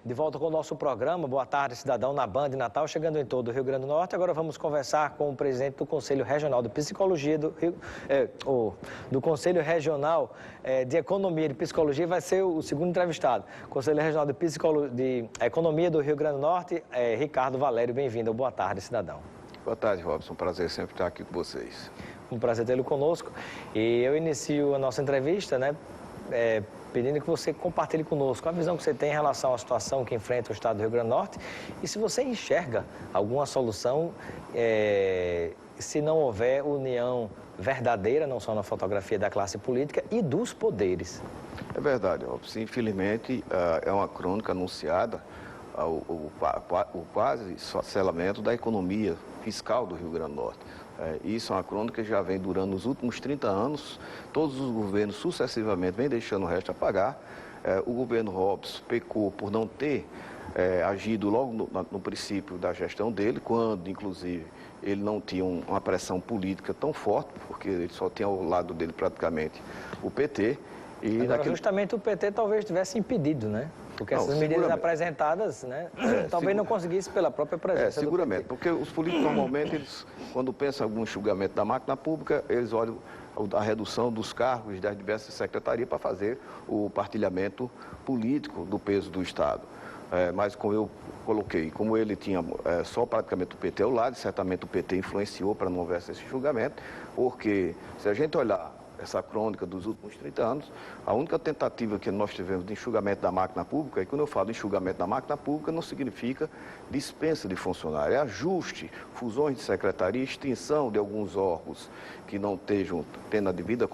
De volta com o nosso programa, boa tarde, cidadão, na Band Natal, chegando em todo o Rio Grande do Norte. Agora vamos conversar com o presidente do Conselho Regional de Psicologia, do Conselho Regional de Economia e de Psicologia, vai ser o segundo entrevistado. Conselho Regional de Economia do Rio Grande do Norte, Ricardo Valério, bem-vindo. Boa tarde, cidadão. Boa tarde, Robson. Prazer sempre estar aqui com vocês. Um prazer tê-lo conosco. E eu inicio a nossa entrevista, pedindo que você compartilhe conosco a visão que você tem em relação à situação que enfrenta o estado do Rio Grande do Norte e se você enxerga alguma solução se não houver união verdadeira, não só na fotografia da classe política e dos poderes. É verdade, Robson. Infelizmente, é uma crônica anunciada o quase esfacelamento da economia fiscal do Rio Grande do Norte. Isso é uma crônica que já vem durando nos últimos 30 anos, todos os governos sucessivamente vêm deixando o resto a pagar. O governo Robson pecou por não ter agido logo no princípio da gestão dele, quando, inclusive, ele não tinha uma pressão política tão forte, porque ele só tinha ao lado dele praticamente o PT. E agora, justamente o PT talvez tivesse impedido, né? Porque essas medidas apresentadas, talvez não conseguisse pela própria presença seguramente, porque os políticos normalmente, quando pensam em algum enxugamento da máquina pública, eles olham a redução dos cargos das diversas secretarias para fazer o partilhamento político do peso do Estado. Mas como eu coloquei, como ele tinha só praticamente o PT ao lado, certamente o PT influenciou para não houvesse esse julgamento, porque se a gente olhar essa crônica dos últimos 30 anos, a única tentativa que nós tivemos de enxugamento da máquina pública, e quando eu falo de enxugamento da máquina pública, não significa dispensa de funcionário, é ajuste, fusões de secretaria, extinção de alguns órgãos que não estejam tendo a devida,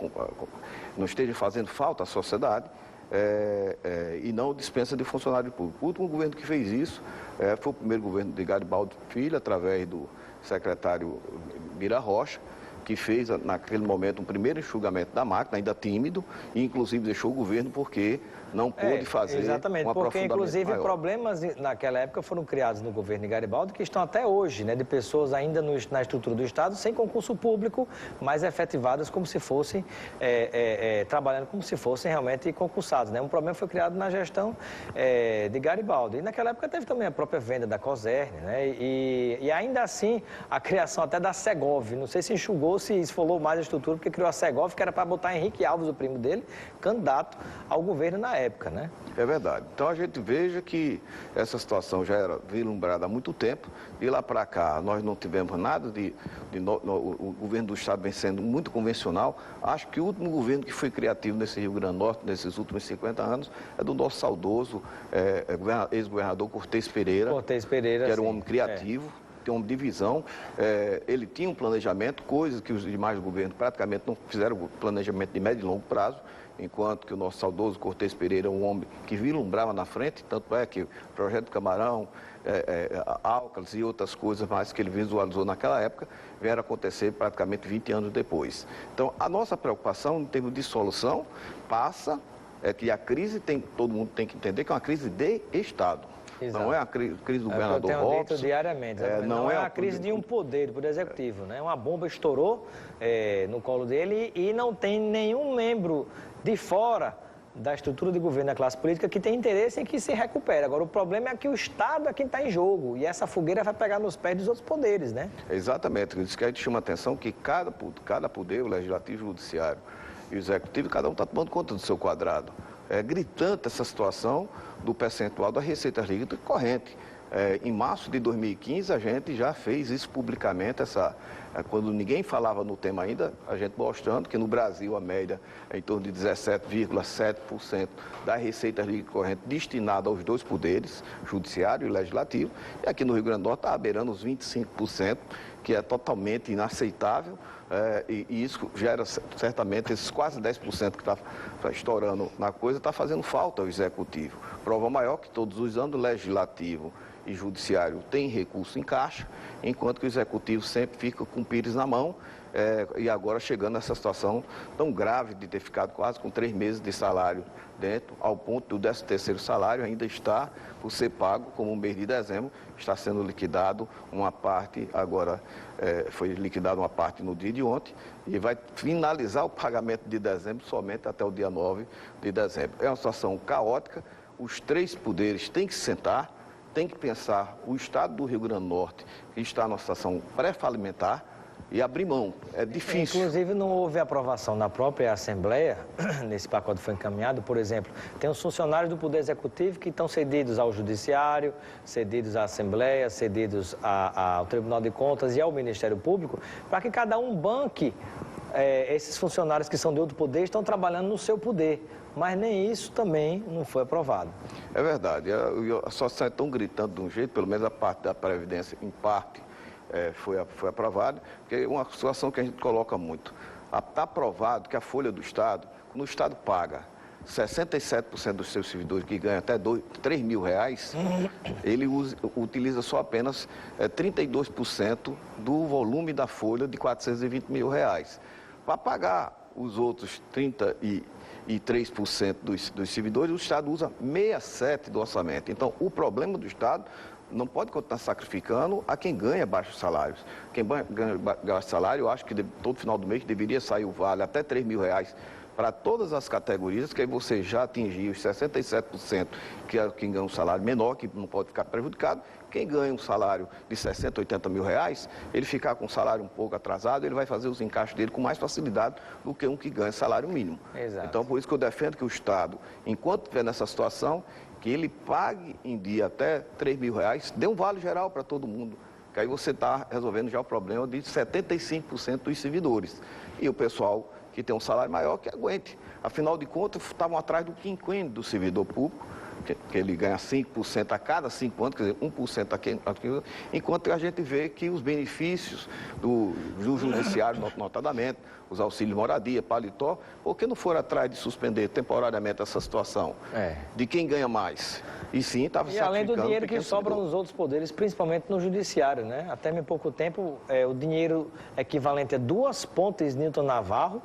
não estejam fazendo falta à sociedade, e não dispensa de funcionário público. O último governo que fez isso foi o primeiro governo de Garibaldi Filho, através do secretário Mira Rocha, que fez, naquele momento, um primeiro enxugamento da máquina, ainda tímido, e inclusive deixou o governo porque não pôde fazer exatamente, um porque inclusive maior. Problemas naquela época foram criados no governo de Garibaldi, que estão até hoje, de pessoas ainda na estrutura do Estado, sem concurso público, mas efetivadas como se fossem, trabalhando como se fossem realmente concursados. Um problema foi criado na gestão de Garibaldi. E naquela época teve também a própria venda da Cosern, e ainda assim a criação até da Segov, não sei se enxugou, se esfolou mais a estrutura, porque criou a Segov, que era para botar Henrique Alves, o primo dele, candidato ao governo na época, É verdade. Então a gente veja que essa situação já era vislumbrada há muito tempo. De lá para cá, nós não tivemos nada o governo do Estado vem sendo muito convencional. Acho que o último governo que foi criativo nesse Rio Grande do Norte, nesses últimos 50 anos, é do nosso saudoso ex-governador Cortez Pereira, que era um homem criativo. Tem uma divisão, ele tinha um planejamento, coisas que os demais governos praticamente não fizeram planejamento de médio e longo prazo, enquanto que o nosso saudoso Cortez Pereira é um homem que vislumbrava na frente, tanto é que o projeto do Camarão, Álcalis e outras coisas mais que ele visualizou naquela época, vieram acontecer praticamente 20 anos depois. Então, a nossa preocupação em termos de solução passa, que a crise todo mundo tem que entender que é uma crise de Estado. Exato. Não é a crise do governador Robson. Diariamente. Não é a crise de um poder executivo. Uma bomba estourou no colo dele e não tem nenhum membro de fora da estrutura de governo da classe política que tem interesse em que se recupere. Agora, o problema é que o Estado é quem está em jogo e essa fogueira vai pegar nos pés dos outros poderes, Exatamente. Isso que a gente chama a atenção que cada poder, o legislativo, o judiciário e o executivo, cada um está tomando conta do seu quadrado. É gritante essa situação do percentual da receita líquida corrente. Em março de 2015, a gente já fez isso publicamente, quando ninguém falava no tema ainda, a gente mostrando que no Brasil a média é em torno de 17,7% da receita líquida corrente destinada aos dois poderes, judiciário e legislativo, e aqui no Rio Grande do Norte está beirando os 25%, que é totalmente inaceitável, e isso gera certamente esses quase 10% que está estourando na coisa, está fazendo falta ao executivo. Prova maior que todos os anos o legislativo e judiciário tem recurso em caixa, enquanto que o executivo sempre fica com o pires na mão, e agora chegando nessa situação tão grave de ter ficado quase com 3 meses de salário dentro, ao ponto do 13º salário ainda está por ser pago, como o mês de dezembro, está sendo liquidado uma parte, agora foi liquidada uma parte no dia de ontem, e vai finalizar o pagamento de dezembro somente até o dia 9 de dezembro. É uma situação caótica, os três poderes têm que sentar, têm que pensar o Estado do Rio Grande do Norte, que está numa situação pré-falimentar, e abrir mão. É difícil. Inclusive, não houve aprovação na própria Assembleia, nesse pacote foi encaminhado, por exemplo, tem os funcionários do Poder Executivo que estão cedidos ao Judiciário, cedidos à Assembleia, cedidos ao Tribunal de Contas e ao Ministério Público, para que cada um banque esses funcionários que são de outro poder estão trabalhando no seu poder. Mas nem isso também não foi aprovado. É verdade. A situação é tão gritante de um jeito, pelo menos a parte da Previdência, em parte, foi aprovada, porque é uma situação que a gente coloca muito. Está aprovado que a folha do Estado, quando o Estado paga 67% dos seus servidores que ganham até R$3 mil, ele utiliza só apenas 32% do volume da folha de R$420 mil. Para pagar os outros 33% dos servidores, o Estado usa 67% do orçamento. Então, o problema do Estado não pode continuar sacrificando a quem ganha baixos salários. Quem ganha baixo salário, eu acho que todo final do mês deveria sair o vale até R$3 mil para todas as categorias, que aí você já atingiu os 67%, que é quem ganha um salário menor, que não pode ficar prejudicado. Quem ganha um salário de 60, 80 mil reais, ele ficar com um salário um pouco atrasado, ele vai fazer os encaixes dele com mais facilidade do que um que ganha salário mínimo. Exato. Então, por isso que eu defendo que o Estado, enquanto estiver nessa situação, que ele pague em dia até R$3 mil, dê um vale geral para todo mundo, que aí você está resolvendo já o problema de 75% dos servidores. E o pessoal que tem um salário maior que aguente. Afinal de contas, estavam atrás do quinquênio do servidor público, que ele ganha 5% a cada 5 anos, quer dizer, 1% aqui, enquanto a gente vê que os benefícios do judiciário, notadamente, os auxílios de moradia, paletó, por que não foram atrás de suspender temporariamente essa situação de quem ganha mais? E sim, estava sacrificando. E além do dinheiro que sobra nos outros poderes, principalmente no judiciário, né? Até bem pouco tempo, o dinheiro equivalente a 2 pontes Newton Navarro,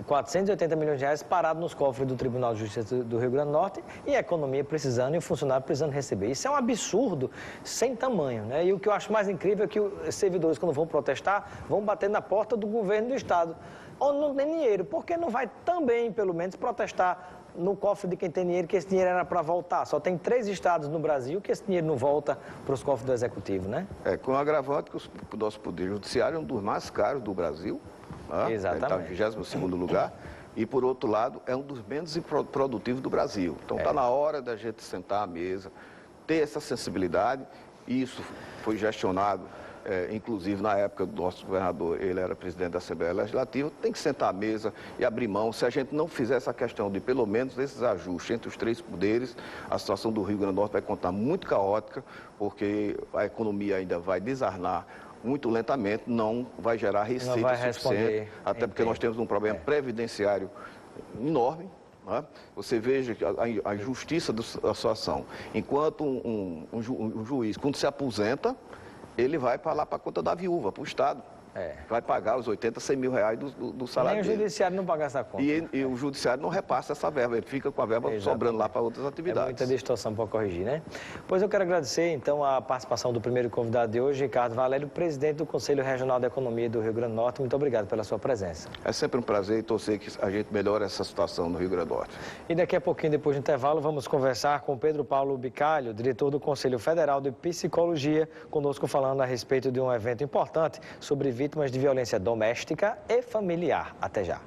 480 milhões de reais parado nos cofres do Tribunal de Justiça do Rio Grande do Norte e a economia precisando e o funcionário precisando receber. Isso é um absurdo sem tamanho, né? E o que eu acho mais incrível é que os servidores, quando vão protestar, vão bater na porta do governo do Estado, onde não tem dinheiro. Por que não vai também, pelo menos, protestar no cofre de quem tem dinheiro, que esse dinheiro era para voltar? Só tem 3 estados no Brasil que esse dinheiro não volta para os cofres do Executivo, né? Com o agravante que o nosso Poder Judiciário é um dos mais caros do Brasil. Exatamente. Ele está em 22º lugar e, por outro lado, é um dos menos produtivos do Brasil. Então, está na hora da gente sentar à mesa, ter essa sensibilidade. Isso foi gestionado, inclusive na época do nosso governador, ele era presidente da Assembleia Legislativa, tem que sentar à mesa e abrir mão. Se a gente não fizer essa questão de, pelo menos, esses ajustes entre os 3 poderes, a situação do Rio Grande do Norte vai continuar muito caótica, porque a economia ainda vai desarnar muito lentamente, não vai gerar receita suficiente, até porque nós temos um problema previdenciário enorme. Né? Você veja a injustiça da situação. Enquanto um juiz, quando se aposenta, ele vai para lá para a conta da viúva, para o Estado. Vai pagar os 80, 100 mil reais do salário dele. Nem o Judiciário não paga essa conta. E o Judiciário não repassa essa verba, ele fica com a verba sobrando lá para outras atividades. É muita distorção para corrigir, né? Pois eu quero agradecer, então, a participação do primeiro convidado de hoje, Ricardo Valério, presidente do Conselho Regional da Economia do Rio Grande do Norte. Muito obrigado pela sua presença. É sempre um prazer e torcer que a gente melhore essa situação no Rio Grande do Norte. E daqui a pouquinho, depois do intervalo, vamos conversar com Pedro Paulo Bicalho, diretor do Conselho Federal de Psicologia, conosco falando a respeito de um evento importante sobre vítimas de violência doméstica e familiar. Até já.